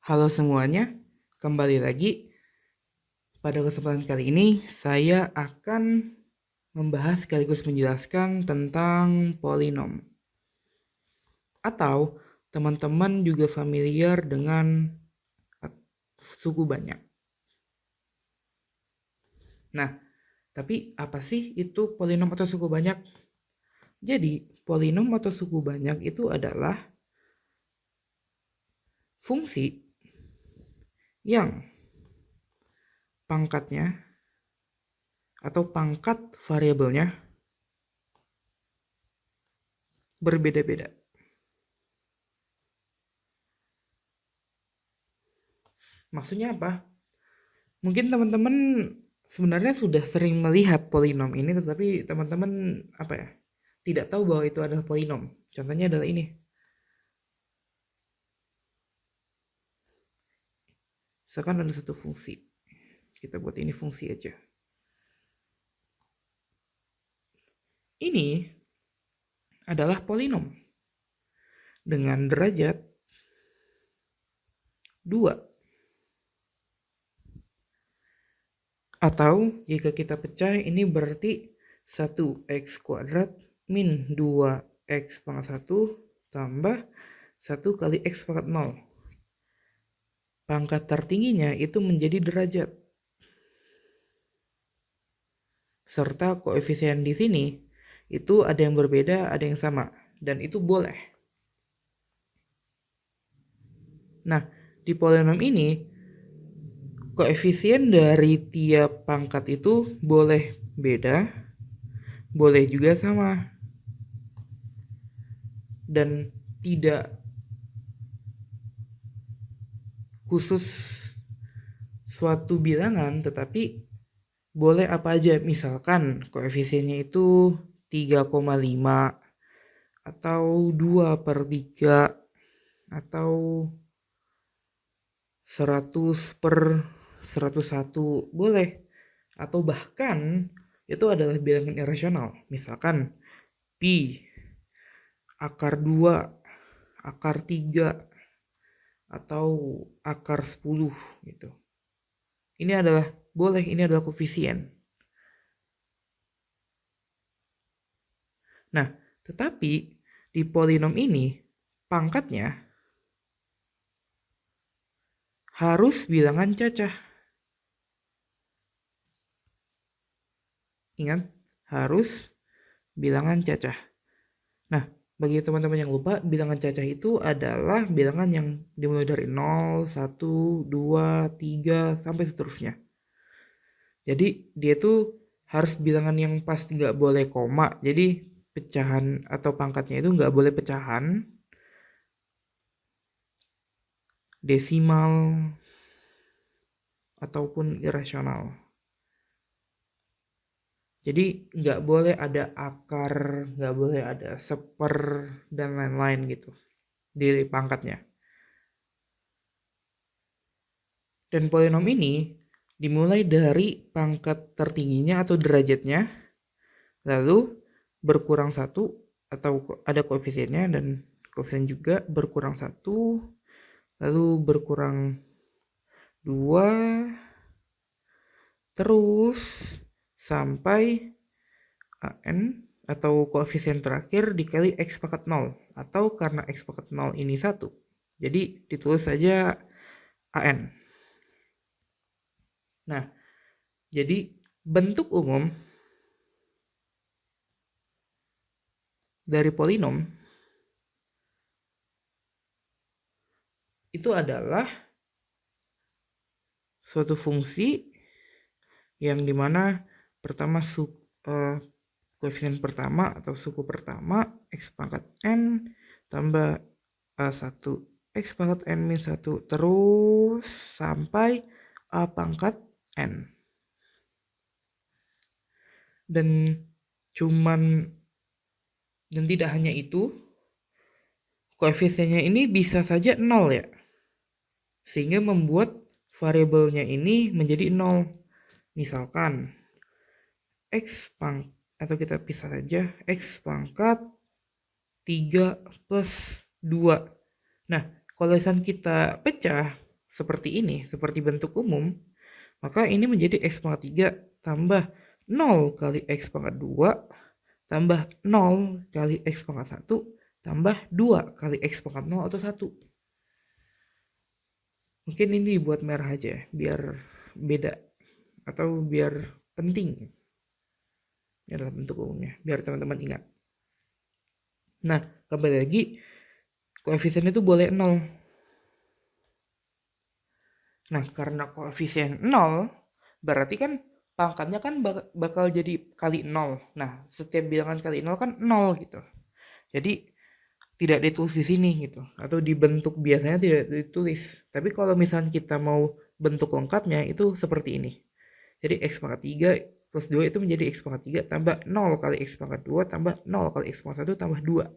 Halo semuanya, kembali lagi. Pada kesempatan kali ini, saya akan membahas sekaligus menjelaskan tentang polinom. Atau teman-teman juga familiar dengan suku banyak. Nah, tapi apa sih itu polinom atau suku banyak? Jadi, polinom atau suku banyak itu adalah fungsi yang pangkatnya atau pangkat variabelnya berbeda-beda. Maksudnya apa? Mungkin teman-teman sebenarnya sudah sering melihat polinom ini, tetapi teman-teman tidak tahu bahwa itu adalah polinom. Contohnya adalah ini. Misalkan ada satu fungsi. Kita buat ini fungsi aja. Ini adalah polinom dengan derajat 2. Atau jika kita pecah, ini berarti 1x kuadrat min 2x pangkat 1 tambah 1 kali x pangkat 0. Pangkat tertingginya itu menjadi derajat. Serta koefisien di sini itu ada yang berbeda, ada yang sama, dan itu boleh. Nah, di polinom ini koefisien dari tiap pangkat itu boleh beda, boleh juga sama, dan tidak khusus suatu bilangan, tetapi boleh apa aja. Misalkan koefisiennya itu 3,5 atau 2/3 atau 100/101 boleh. Atau bahkan itu adalah bilangan irasional. Misalkan pi akar 2, akar 3 atau akar 10 gitu. Ini adalah boleh, ini adalah koefisien. Nah, tetapi di polinom ini pangkatnya harus bilangan cacah. Ingat, harus bilangan cacah. Nah, bagi teman-teman yang lupa, bilangan cacah itu adalah bilangan yang dimulai dari 0, 1, 2, 3, sampai seterusnya. Jadi, dia tuh harus bilangan yang pas, nggak boleh koma. Jadi, pecahan atau pangkatnya itu nggak boleh pecahan, desimal, ataupun irasional. Jadi nggak boleh ada akar, nggak boleh ada seper, dan lain-lain gitu di pangkatnya. Dan polinom ini dimulai dari pangkat tertingginya atau derajatnya, lalu berkurang 1 atau ada koefisiennya, dan koefisien juga berkurang 1, lalu berkurang 2, terus sampai an atau koefisien terakhir dikali x pangkat 0, atau karena x pangkat 0 ini 1, jadi ditulis saja an. Nah, jadi bentuk umum dari polinom itu adalah suatu fungsi yang dimana pertama koefisien pertama atau suku pertama x pangkat n tambah a1 x pangkat n min 1 terus sampai a pangkat n. Dan tidak hanya itu, koefisiennya ini bisa saja 0 ya, sehingga membuat variabelnya ini menjadi 0. Misalkan x pangkat, atau kita pisah saja, x pangkat 3 plus 2. Nah, kalau misalnya kita pecah, seperti ini, seperti bentuk umum, maka ini menjadi X pangkat 3 tambah 0 kali X pangkat 2 tambah 0 kali X pangkat 1 tambah 2 kali X pangkat 0 atau 1. Mungkin ini dibuat merah aja biar beda atau biar penting. Ini adalah bentuk umumnya biar teman-teman ingat. Nah, kembali lagi, koefisien itu boleh 0. Nah, karena koefisien 0, berarti kan pangkatnya kan bakal jadi kali 0. Nah, setiap bilangan kali 0 kan 0 gitu. Jadi tidak ditulis di sini gitu, atau di bentuk biasanya tidak ditulis. Tapi kalau misalnya kita mau bentuk lengkapnya itu seperti ini. Jadi X pangkat 3 plus 2 itu menjadi X pangkat 3 tambah 0 kali X pangkat 2 tambah 0 kali X pangkat 1 tambah 2.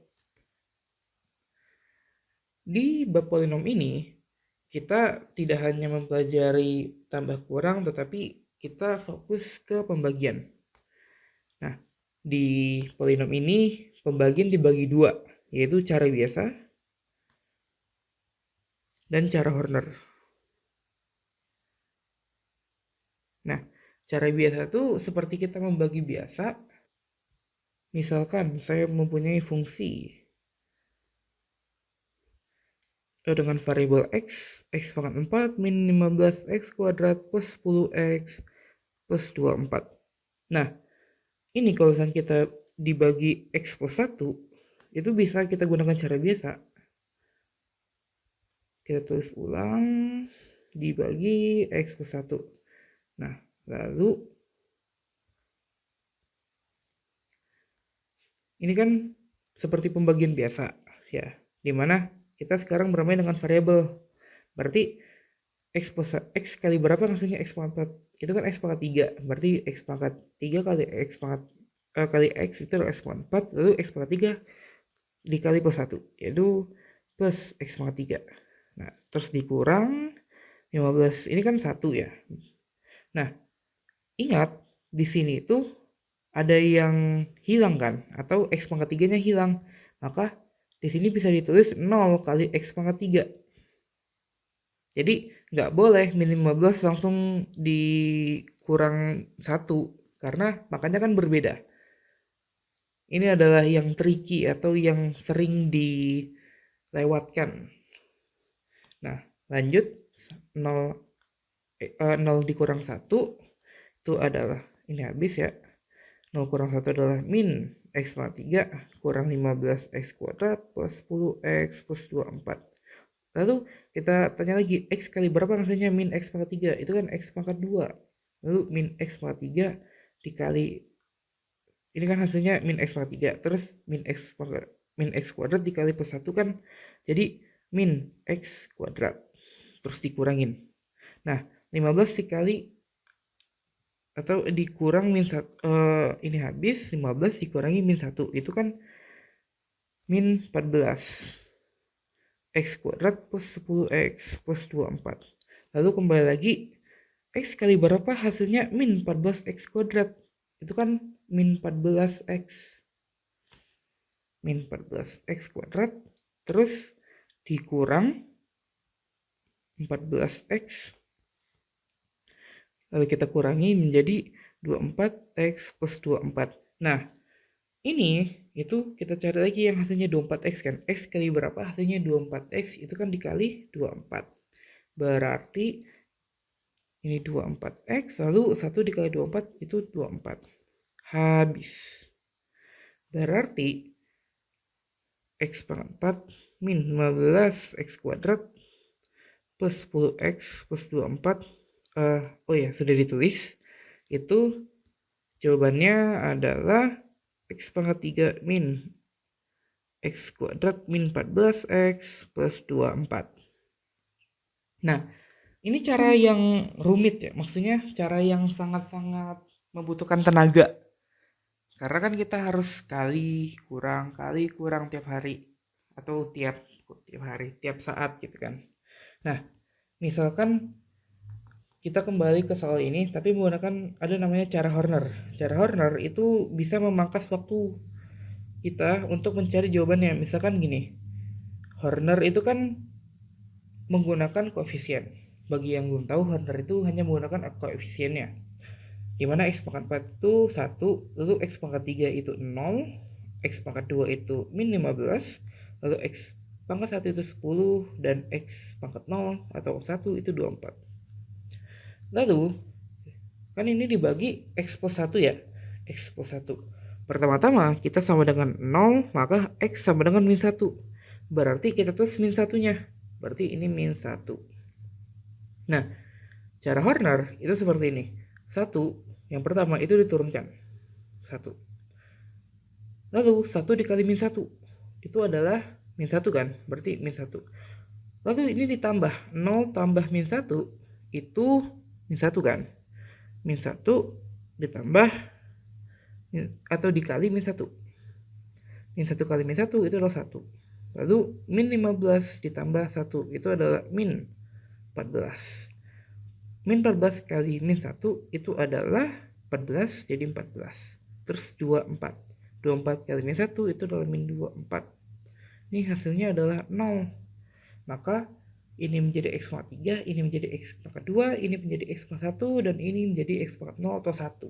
Di bab polinom ini, kita tidak hanya mempelajari tambah kurang, tetapi kita fokus ke pembagian. Nah, di polinom ini pembagian dibagi dua, yaitu cara biasa dan cara Horner. Nah, cara biasa itu seperti kita membagi biasa. Misalkan saya mempunyai fungsi dengan variabel X pangkat 4 min 15X kuadrat plus 10X plus 24. Nah, ini kalau misalnya kita dibagi X plus 1, itu bisa kita gunakan cara biasa. Kita tulis ulang, dibagi X plus 1. Nah, lalu ini kan seperti pembagian biasa ya, dimana kita sekarang bermain dengan variabel. Berarti X plus X kali berapa hasilnya X pangkat 4? Itu kan X pangkat 3. Berarti X pangkat 3 kali X pangkat kali X itu X pangkat 4. Lalu X pangkat 3 dikali plus 1, yaitu plus X pangkat 3. Nah, terus dikurang 15. Ini kan 1 ya. Nah, ingat di sini itu ada yang hilang kan, atau X pangkat 3-nya hilang. Maka di sini bisa ditulis 0 kali X pangkat 3. Jadi nggak boleh min 15 langsung dikurang 1, karena makanya kan berbeda. Ini adalah yang tricky atau yang sering dilewatkan. Nah, lanjut 0 dikurang 1 itu adalah ini habis ya. 0 kurang 1 adalah min X pangkat 3 kurang 15X kuadrat plus 10X plus 24. Lalu kita tanya lagi, X kali berapa hasilnya min X pangkat 3? Itu kan X pangkat 2. Lalu min X pangkat 3 dikali, ini kan hasilnya min X pangkat 3. Terus min X kuadrat dikali plus 1 kan jadi min X kuadrat. Terus dikurangin. Nah, 15 dikali atau dikurang min 1, ini habis 15 dikurangi min 1, itu kan min 14 X kuadrat plus 10X plus 24. Lalu kembali lagi, X kali berapa hasilnya min 14X kuadrat, itu kan min 14X kuadrat terus dikurang 14X, lalu kita kurangi menjadi 24X plus 24. Nah, ini itu kita cari lagi yang hasilnya 24X kan. X kali berapa hasilnya 24X, itu kan dikali 24. Berarti ini 24X, lalu 1 dikali 24 itu 24. Habis. Berarti X pangkat 4 min 15X kuadrat plus 10X plus 24. Oh ya, sudah ditulis. Itu jawabannya adalah X pangkat 3 min X kuadrat min 14X plus 24. Nah, ini cara yang rumit ya, maksudnya cara yang sangat-sangat membutuhkan tenaga. Karena kan kita harus kali kurang tiap hari, atau tiap hari, tiap saat gitu kan. Nah, misalkan kita kembali ke soal ini tapi menggunakan ada namanya cara Horner. Cara Horner itu bisa memangkas waktu kita untuk mencari jawabannya. Misalkan gini, Horner itu kan menggunakan koefisien. bagi yang belum tahu, Horner itu hanya menggunakan koefisiennya, dimana x pangkat 4 itu 1, lalu x pangkat 3 itu 0, x pangkat 2 itu min 15, lalu x pangkat 1 itu 10, dan x pangkat 0 atau 1 itu 24. Lalu kan ini dibagi x plus 1 ya, x plus 1. Pertama-tama kita sama dengan 0, maka x sama dengan min 1. Berarti kita tulis min 1-nya. Berarti ini min 1. Nah, cara Horner itu seperti ini. 1, yang pertama itu diturunkan. 1. Lalu 1 dikali min 1. Itu adalah min 1 kan? Berarti min 1. Lalu ini ditambah. 0 tambah min 1 itu min 1 kan? Min 1 ditambah atau dikali min 1. Min 1 kali min 1 itu adalah 1. Lalu min 15 ditambah 1 itu adalah min 14. Min 14 kali min 1 itu adalah 14, jadi 14. Terus 24. 24 kali min 1 itu adalah min 24. Ini hasilnya adalah 0. Maka ini menjadi x pangkat 3, ini menjadi x pangkat 2, ini menjadi x pangkat 1, dan ini menjadi x pangkat 0 atau 1.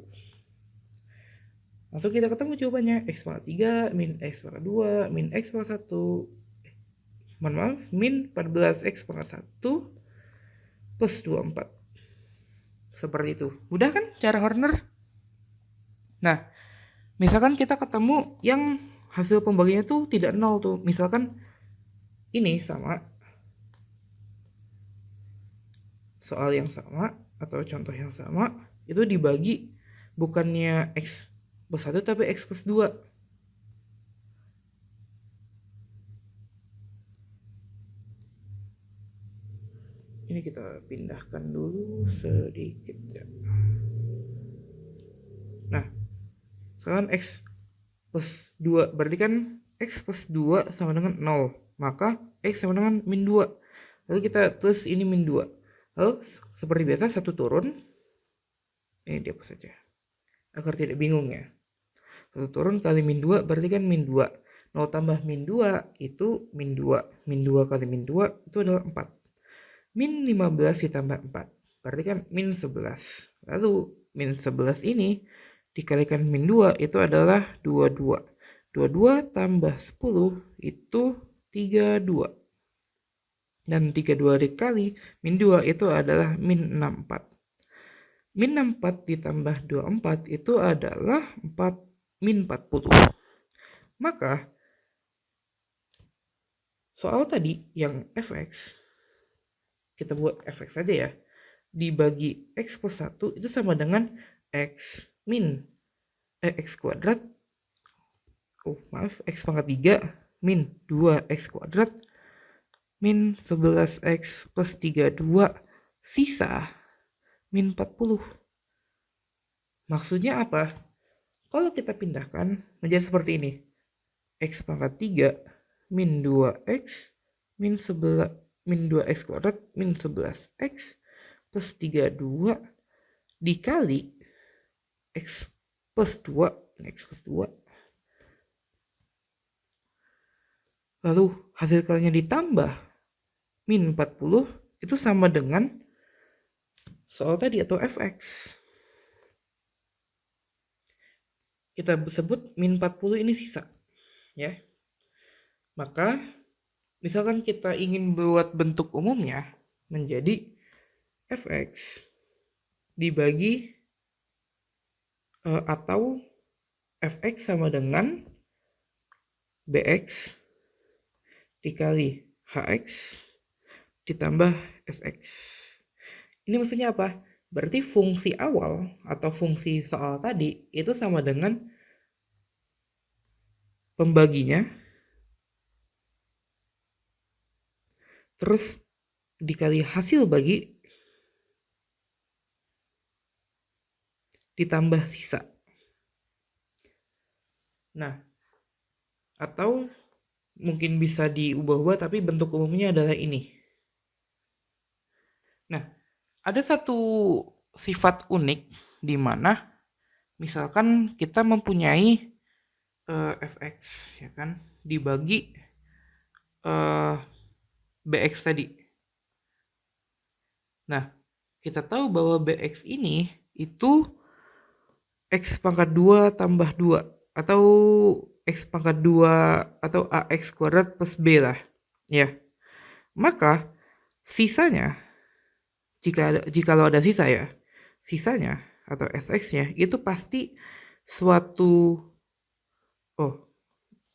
Langsung kita ketemu jawabannya, x pangkat 3 min x pangkat 2 min x pangkat 1. Min 14x pangkat 1 plus 24. Seperti itu. Mudah kan cara Horner? Nah, misalkan kita ketemu yang hasil pembagiannya tuh tidak 0 tuh. Misalkan ini sama, soal yang sama atau contoh yang sama itu dibagi bukannya x plus 1 tapi x plus 2. Ini kita pindahkan dulu sedikit ya. Nah, sekarang x plus 2 berarti kan x plus 2 sama dengan 0, maka x sama dengan min 2. Lalu kita tulis ini min 2. Lalu seperti biasa 1 turun, ini dihapus saja agar tidak bingung ya. 1 turun kali min 2 berarti kan min 2. 0 tambah min 2 itu min 2. Min 2 kali min 2 itu adalah 4. Min 15 ditambah 4 berarti kan min 11. Lalu min 11 ini dikalikan min 2 itu adalah 22. 22 tambah 10 itu 32. Dan 32 dikali min 2 itu adalah min 64. Min 64 ditambah 24 itu adalah min 40. Maka soal tadi yang fx, kita buat fx saja ya, dibagi x plus 1 itu sama dengan x kuadrat, x pangkat 3 min 2x kuadrat min 11x plus 32 sisa min 40. Maksudnya apa? Kalau kita pindahkan menjadi seperti ini, x pangkat 3 min 2x min 2x kuadrat min 11x plus 32 dikali x plus 2, lalu hasil kalinya ditambah min 40 itu sama dengan soal tadi atau fx. Kita sebut min 40 ini sisa ya. Maka misalkan kita ingin buat bentuk umumnya menjadi fx dibagi atau fx sama dengan bx dikali hx ditambah sx. Ini maksudnya apa? Berarti fungsi awal atau fungsi soal tadi itu sama dengan pembaginya terus dikali hasil bagi ditambah sisa. Nah, atau mungkin bisa diubah-ubah tapi bentuk umumnya adalah ini. Nah, ada satu sifat unik di mana misalkan kita mempunyai fx ya kan dibagi bx tadi. Nah, kita tahu bahwa BX ini itu X pangkat 2 tambah 2 atau X pangkat 2 atau AX kuadrat plus B lah. Ya, maka sisanya, jikalau ada sisa ya, sisanya atau SX-nya itu pasti suatu, oh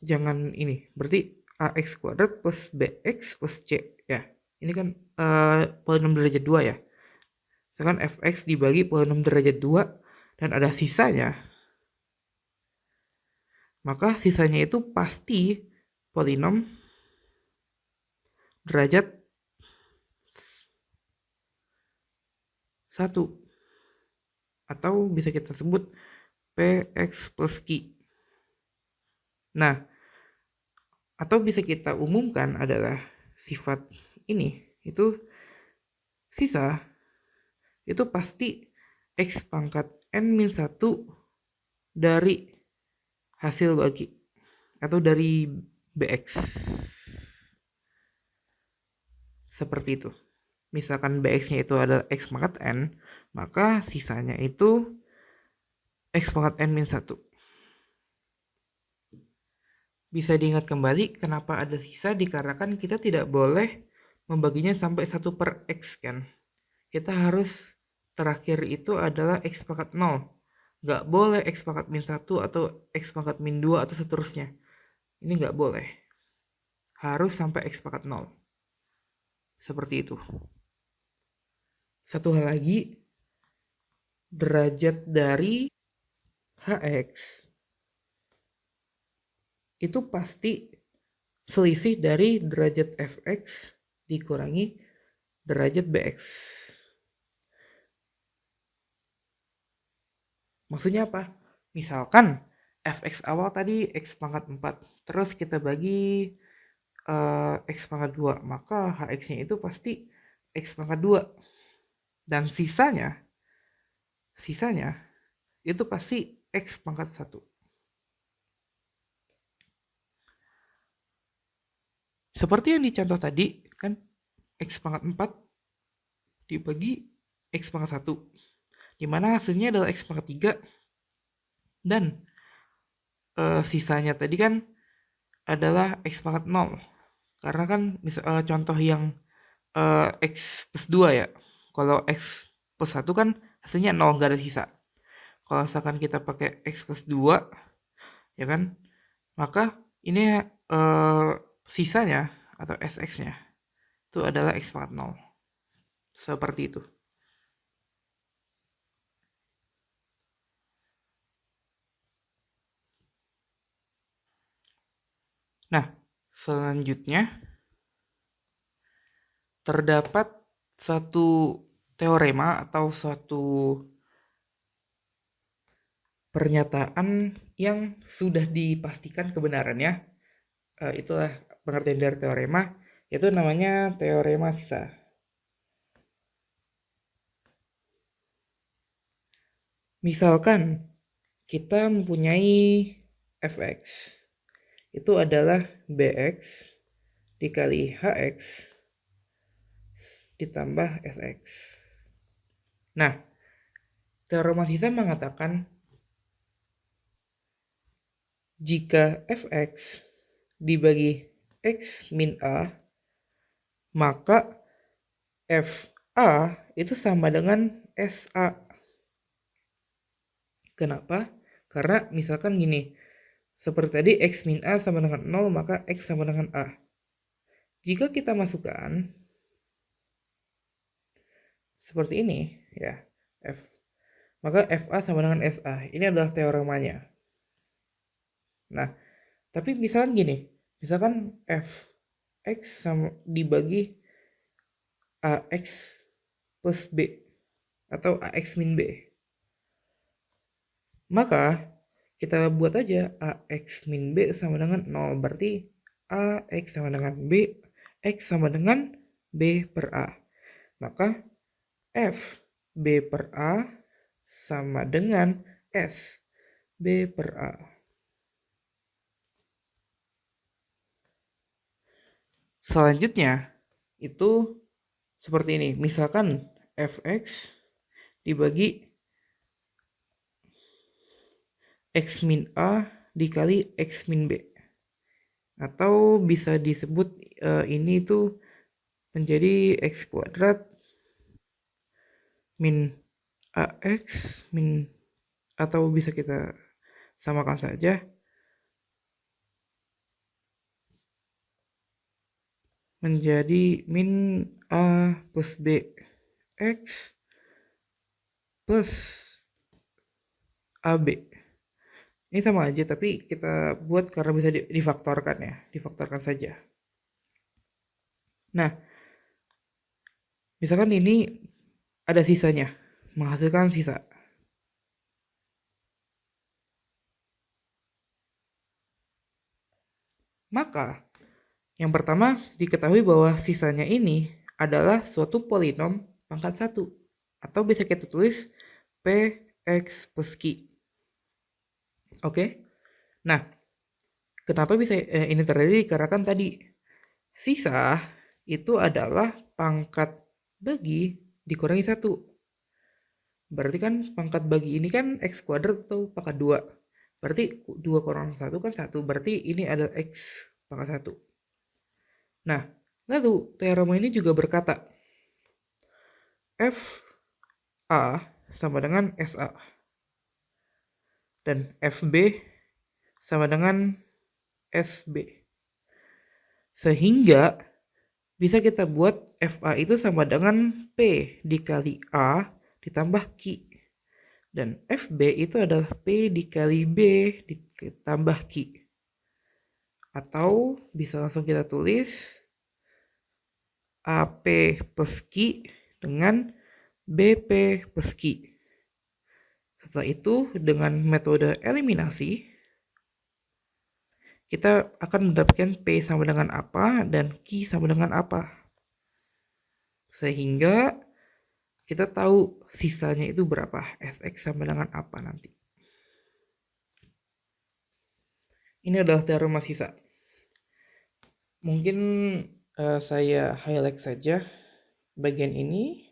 jangan ini, berarti AX kuadrat plus BX plus C ya. Ini kan polinom derajat 2 ya. Misalkan fx dibagi polinom derajat 2 dan ada sisanya, maka sisanya itu pasti polinom derajat 1 atau bisa kita sebut px plus q. Nah, atau bisa kita umumkan adalah sifat ini itu sisa itu pasti x pangkat n-1 dari hasil bagi atau dari bx. Seperti itu. Misalkan bx-nya itu adalah x pangkat n, maka sisanya itu x pangkat n-1. Bisa diingat kembali kenapa ada sisa, dikarenakan kita tidak boleh membaginya sampai 1 per x kan. Kita harus terakhir itu adalah x pangkat 0. Nggak boleh x pangkat min 1 atau x pangkat min 2 atau seterusnya. Ini nggak boleh. Harus sampai x pangkat 0. Seperti itu. Satu hal lagi, derajat dari hx itu pasti selisih dari derajat fx dikurangi derajat bx. Maksudnya apa? Misalkan fx awal tadi x pangkat 4, terus kita bagi x pangkat 2, maka hx-nya itu pasti x pangkat 2. Dan sisanya itu pasti x pangkat 1. Seperti yang dicontoh tadi, kan x pangkat 4 dibagi x pangkat 1. Dimana hasilnya adalah x pangkat 3. Dan sisanya tadi kan adalah x pangkat 0. Karena kan contoh yang x plus 2 ya. Kalau x plus 1 kan hasilnya 0, nggak ada sisa. Kalau misalkan kita pakai x plus 2, ya kan, maka ini sisanya atau sx-nya itu adalah x pangkat 0. Seperti itu. Nah, selanjutnya terdapat satu teorema atau suatu pernyataan yang sudah dipastikan kebenarannya. Itulah pengertian dari teorema, yaitu namanya teorema sisa. Misalkan kita mempunyai fx, itu adalah bx dikali hx ditambah sx. Nah, teorema sisa mengatakan jika fx dibagi x min a, maka fa itu sama dengan sa. Kenapa? Karena misalkan gini, seperti tadi x min a sama dengan 0, maka x sama dengan a. Jika kita masukkan seperti ini ya, maka fa sama dengan sa. Ini adalah teoremanya. Nah, tapi misalkan gini, misalkan fx sama dibagi ax plus b atau ax min b, maka kita buat aja ax min b sama dengan 0, berarti ax sama dengan b, x sama dengan b per a. Maka f b per a sama dengan s b per a. Selanjutnya itu seperti ini. Misalkan fx dibagi x min a dikali x min b. Atau bisa disebut ini tuh menjadi x kuadrat min ax min, atau bisa kita samakan saja menjadi min a plus b x plus ab. Ini sama aja tapi kita buat karena bisa difaktorkan ya, difaktorkan saja. Nah, misalkan ini ada sisanya, menghasilkan sisa. Maka, yang pertama diketahui bahwa sisanya ini adalah suatu polinom pangkat 1. Atau bisa kita tulis px plus q. Oke? Nah, kenapa bisa ini terjadi? Karena kan tadi sisa itu adalah pangkat bagi dikurangi 1. Berarti kan pangkat bagi ini kan x kuadrat atau pangkat 2. Berarti 2 kurang 1 kan 1. Berarti ini adalah x pangkat 1. Nah, lalu teorema ini juga berkata f a sama dengan SA dan FB sama dengan SB. Sehingga bisa kita buat FA itu sama dengan P dikali A ditambah Q. Dan FB itu adalah P dikali B ditambah Q. Atau bisa langsung kita tulis AP plus Q dengan BP plus Q. Setelah itu dengan metode eliminasi kita akan mendapatkan P sama dengan apa dan Q sama dengan apa. Sehingga kita tahu sisanya itu berapa, fx sama dengan apa nanti. Ini adalah teorema sisa. Mungkin saya highlight saja bagian ini.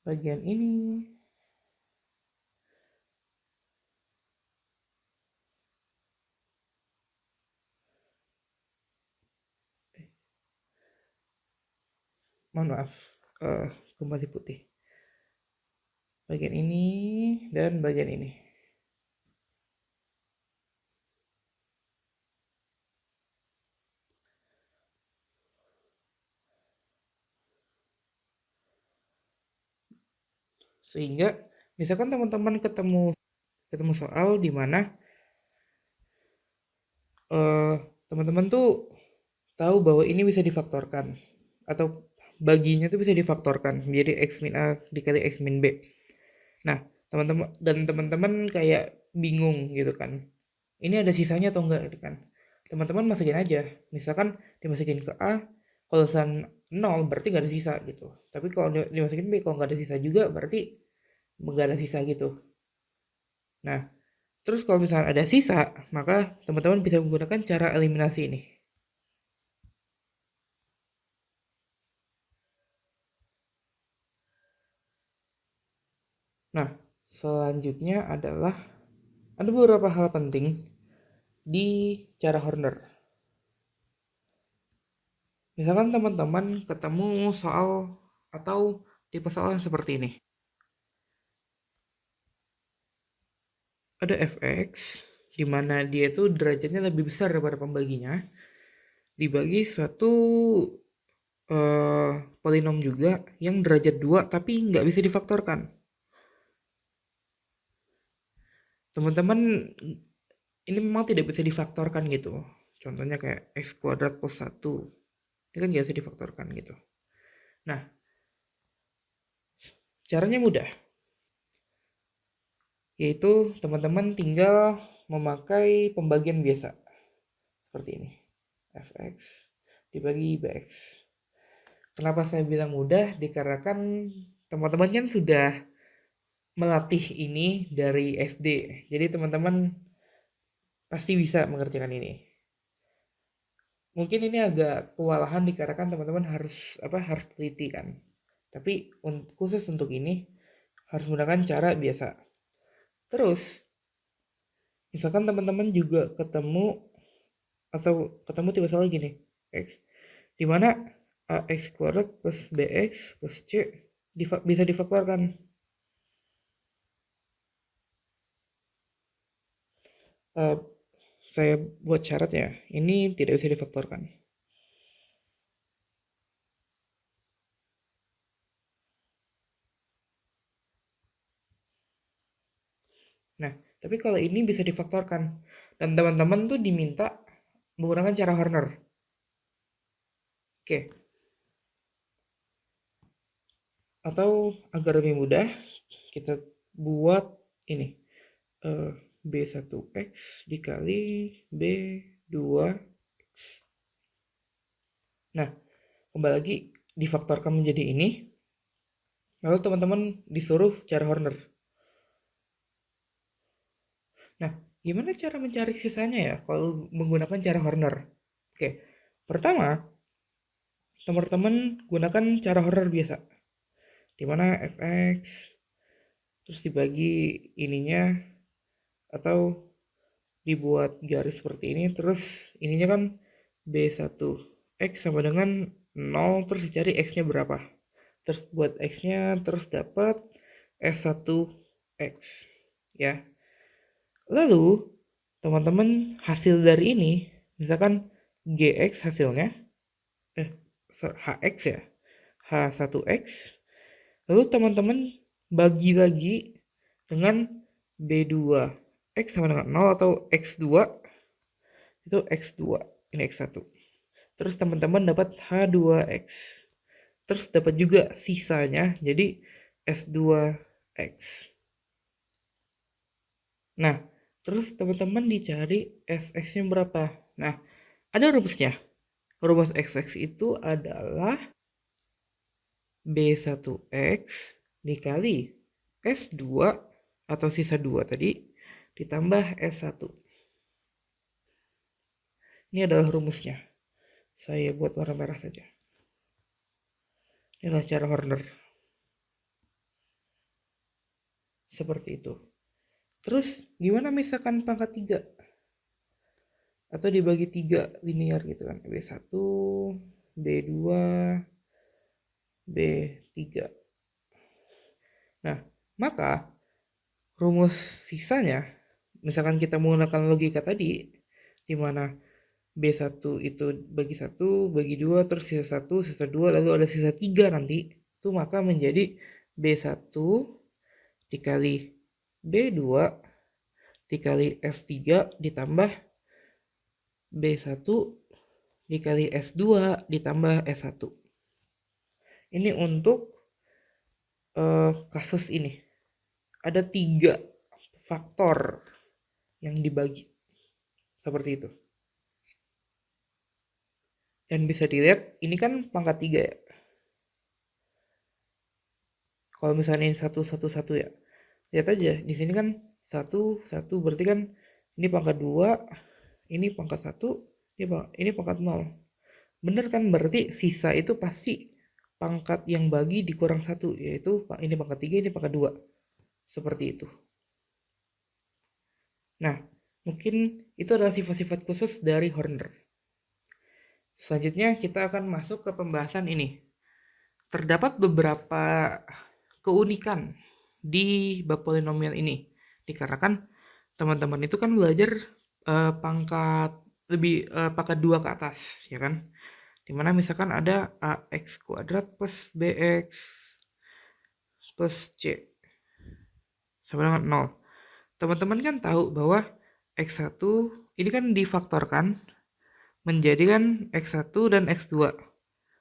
Bagian ini. Mohon maaf, kembali putih. Bagian ini dan bagian ini. Sehingga misalkan teman-teman ketemu soal di mana teman-teman tuh tahu bahwa ini bisa difaktorkan atau baginya tuh bisa difaktorkan menjadi x min a dikali x min b. Nah, teman-teman kayak bingung gitu kan. Ini ada sisanya atau enggak gitu kan. Teman-teman masukin aja. Misalkan dimasukin ke A, kalau misalkan 0 berarti nggak ada sisa gitu. Tapi kalau dimasukin B, kalau nggak ada sisa juga berarti nggak ada sisa gitu. Nah, terus kalau misalkan ada sisa, maka teman-teman bisa menggunakan cara eliminasi ini. Nah, selanjutnya adalah ada beberapa hal penting di cara Horner. Misalkan teman-teman ketemu soal atau tipe soal yang seperti ini. Ada fx, di mana dia itu derajatnya lebih besar daripada pembaginya, dibagi suatu polinom juga yang derajat 2 tapi nggak bisa difaktorkan. Teman-teman, ini memang tidak bisa difaktorkan gitu. Contohnya kayak x kuadrat plus 1. Ini kan nggak bisa difaktorkan gitu. Nah, caranya mudah. Yaitu teman-teman tinggal memakai pembagian biasa. Seperti ini. Fx dibagi bx. Kenapa saya bilang mudah? Dikarenakan teman-teman kan sudah melatih ini dari SD. Jadi teman-teman pasti bisa mengerjakan ini. Mungkin ini agak kewalahan dikarenakan teman-teman harus teliti kan. Tapi khusus untuk ini harus menggunakan cara biasa. Terus, misalkan teman-teman juga ketemu tiba lagi nih, x, di mana ax kuadrat plus bx plus c bisa difaktorkan. Saya buat syarat ya, ini tidak bisa difaktorkan. Nah, tapi kalau ini bisa difaktorkan. Dan teman-teman tuh diminta menggunakan cara Horner. Oke. Atau agar lebih mudah, kita buat ini. B1X dikali B2X. Nah, kembali lagi difaktorkan menjadi ini. Lalu teman-teman disuruh cara Horner. Nah, gimana cara mencari sisanya ya kalau menggunakan cara Horner? Oke, pertama, teman-teman gunakan cara Horner biasa. Dimana fx, terus dibagi ininya, atau dibuat garis seperti ini, terus ininya kan B1X sama dengan 0, terus dicari X-nya berapa. Terus buat X-nya, terus dapat S1X. Ya. Lalu, teman-teman hasil dari ini, misalkan GX hasilnya, HX ya, H1X, lalu teman-teman bagi lagi dengan B2X sama dengan 0 atau X2, itu X2, ini X1. Terus teman-teman dapat H2X. Terus dapat juga sisanya, jadi S2X. Nah, terus teman-teman dicari SX-nya berapa. Nah, ada rumusnya. Rumus XX itu adalah B1X dikali S2 atau sisa 2 tadi ditambah S1. Ini adalah rumusnya. Saya buat warna merah saja. Ini adalah cara Horner. Seperti itu. Terus gimana misalkan pangkat 3? Atau dibagi 3 linear gitu kan. B1, B2, B3. Nah, maka rumus sisanya, misalkan kita menggunakan logika tadi, di mana B1 itu bagi 1, bagi 2, terus sisa 1, sisa 2, lalu ada sisa 3 nanti, itu maka menjadi B1 dikali B2 dikali S3 ditambah B1 dikali S2 ditambah S1. Ini untuk kasus ini. Ada 3 faktor yang dibagi. Seperti itu. Dan bisa dilihat, ini kan pangkat 3 ya. Kalau misalnya ini 1, 1, 1 ya. Lihat aja, di sini kan 1, 1, berarti kan ini pangkat 2, ini pangkat 1, ini pangkat 0. Bener kan, berarti sisa itu pasti pangkat yang bagi dikurang 1, yaitu ini pangkat 3, ini pangkat 2. Seperti itu. Nah, mungkin itu adalah sifat-sifat khusus dari Horner. Selanjutnya kita akan masuk ke pembahasan ini. Terdapat beberapa keunikan di bab polinomial ini. Dikarenakan teman-teman itu kan belajar pangkat 2 ke atas, ya kan? Dimana misalkan ada ax kuadrat plus bx plus c sama dengan 0. Teman-teman kan tahu bahwa x1 ini kan difaktorkan menjadi kan x1 dan x2.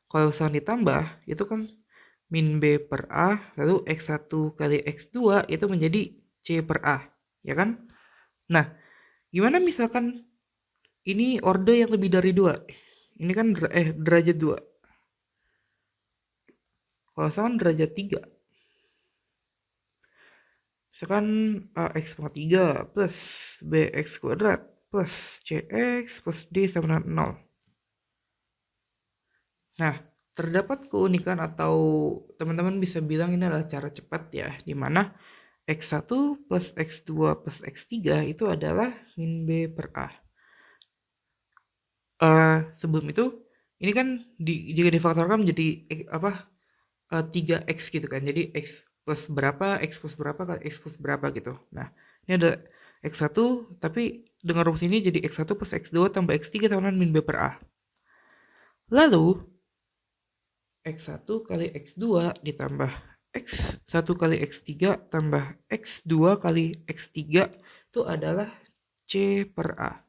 Kalau misalnya ditambah, itu kan min b per a, lalu x1 kali x2 itu menjadi c per a, ya kan? Nah, gimana misalkan ini order yang lebih dari 2? Ini kan derajat 2. Kalau misalkan derajat 3, misalkan ax pangkat 3 plus bx kuadrat plus cx plus d sama dengan 0. Nah, terdapat keunikan atau teman-teman bisa bilang ini adalah cara cepat ya, di mana X1 plus X2 plus X3 itu adalah min B per A. Sebelum itu, ini kan jika difaktorkan menjadi 3X gitu kan. Jadi X plus berapa, X plus berapa kali X plus berapa gitu. Nah, ini ada X1, tapi dengan rumus ini jadi X1 plus X2 tambah X3 sama dengan min B per A. Lalu, X1 kali X2 ditambah X1 kali X3 tambah X2 kali X3 itu adalah C per A.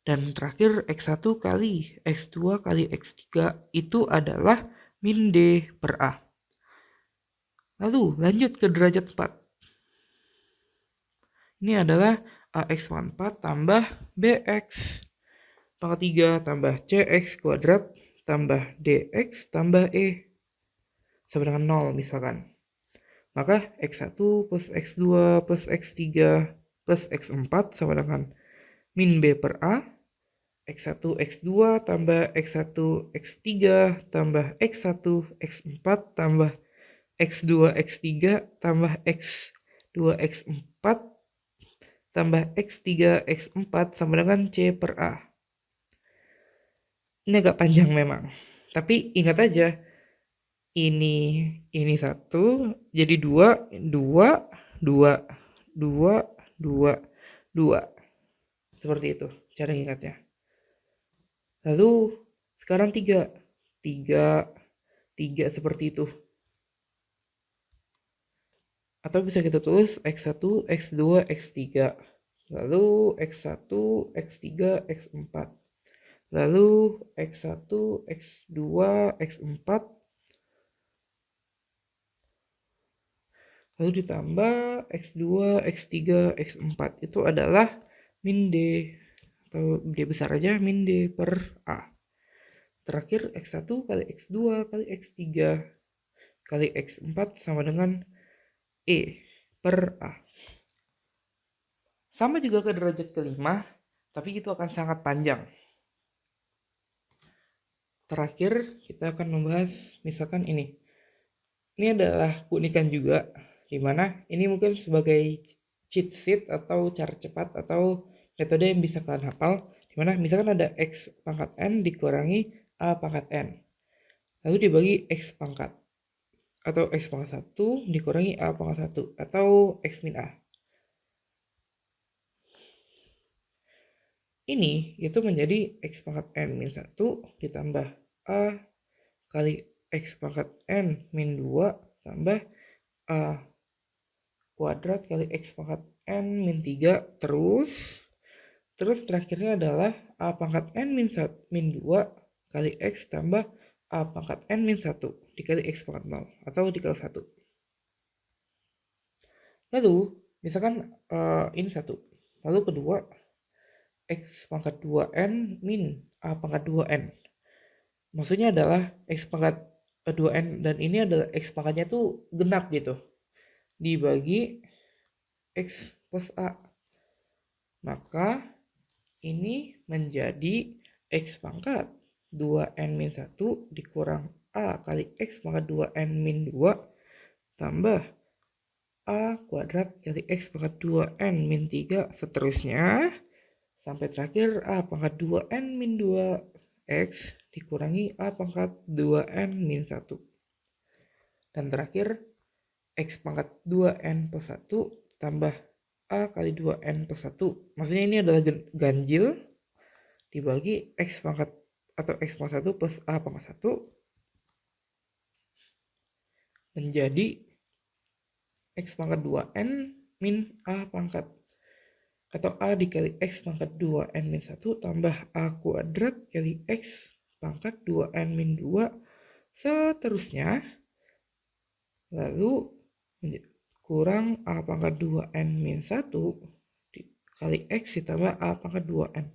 Dan terakhir X1 kali X2 kali X3 itu adalah min D per A. Lalu lanjut ke derajat 4. Ini adalah AX pangkat 4 tambah BX pangkat 3 tambah CX kuadrat tambah DX tambah E sama dengan 0 misalkan. Maka X1 plus X2 plus X3 plus X4 sama dengan min B per A. X1 X2 tambah X1 X3 tambah X1 X4 tambah X2 X3 tambah X2 X4 tambah X3 X4 sama dengan C per A. Ini agak panjang memang, tapi ingat aja ini satu jadi 2 seperti itu cara ingatnya. Lalu sekarang 3 seperti itu. Atau bisa kita tulis X1, X2, X3. Lalu X1, X3, X4. Lalu X1, X2, X4. Lalu ditambah X2, X3, X4. Itu adalah min D. Atau D besar aja, min D per A. Terakhir X1 kali X2 kali X3 kali X4 sama dengan E per A. Sama juga ke derajat kelima, tapi itu akan sangat panjang. Terakhir kita akan membahas misalkan ini. Ini adalah keunikan juga, dimana ini mungkin sebagai cheat sheet atau cara cepat atau metode yang bisa kalian hafal, dimana misalkan ada X pangkat N dikurangi A pangkat N. Lalu dibagi X pangkat. Atau X pangkat 1 dikurangi A pangkat 1. Atau X min A. Ini itu menjadi X pangkat N min 1 ditambah A kali X pangkat N min 2 tambah A kuadrat kali X pangkat N min 3 terus terakhirnya adalah A pangkat N min 2 kali X tambah A pangkat N min 1 dikali X pangkat 0 atau dikali 1. Lalu misalkan ini 1. Lalu kedua X pangkat 2N min A pangkat 2N. Maksudnya adalah X pangkat 2N dan ini adalah X pangkatnya tuh genap gitu. Dibagi X plus A. Maka ini menjadi X pangkat 2N min 1 dikurang A kali X pangkat 2N min 2 tambah A kuadrat kali X pangkat 2N min 3 seterusnya. Sampai terakhir A pangkat 2N min 2X dikurangi A pangkat 2N min 1. Dan terakhir X pangkat 2N plus 1 tambah A kali 2N plus 1. Maksudnya ini adalah ganjil dibagi X pangkat atau X pangkat 1 plus A pangkat 1 menjadi X pangkat 2N min A pangkat atau A dikali X pangkat 2N min 1 tambah A kuadrat kali X pangkat 2N min 2 seterusnya. Lalu kurang A pangkat 2N min 1 kali X ditambah A pangkat 2N.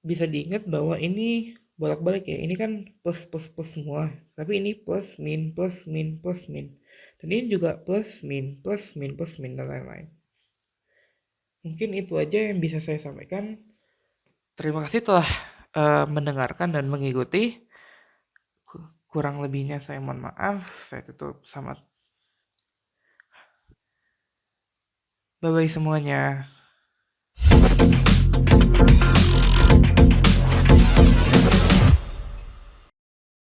Bisa diingat bahwa ini bolak-balik ya. Ini kan plus semua. Tapi ini plus min plus min plus min. Dan ini juga plus min dan lain-lain. Mungkin itu aja yang bisa saya sampaikan. Terima kasih telah mendengarkan dan mengikuti. Kurang lebihnya saya mohon maaf. Saya tutup sama bye-bye semuanya.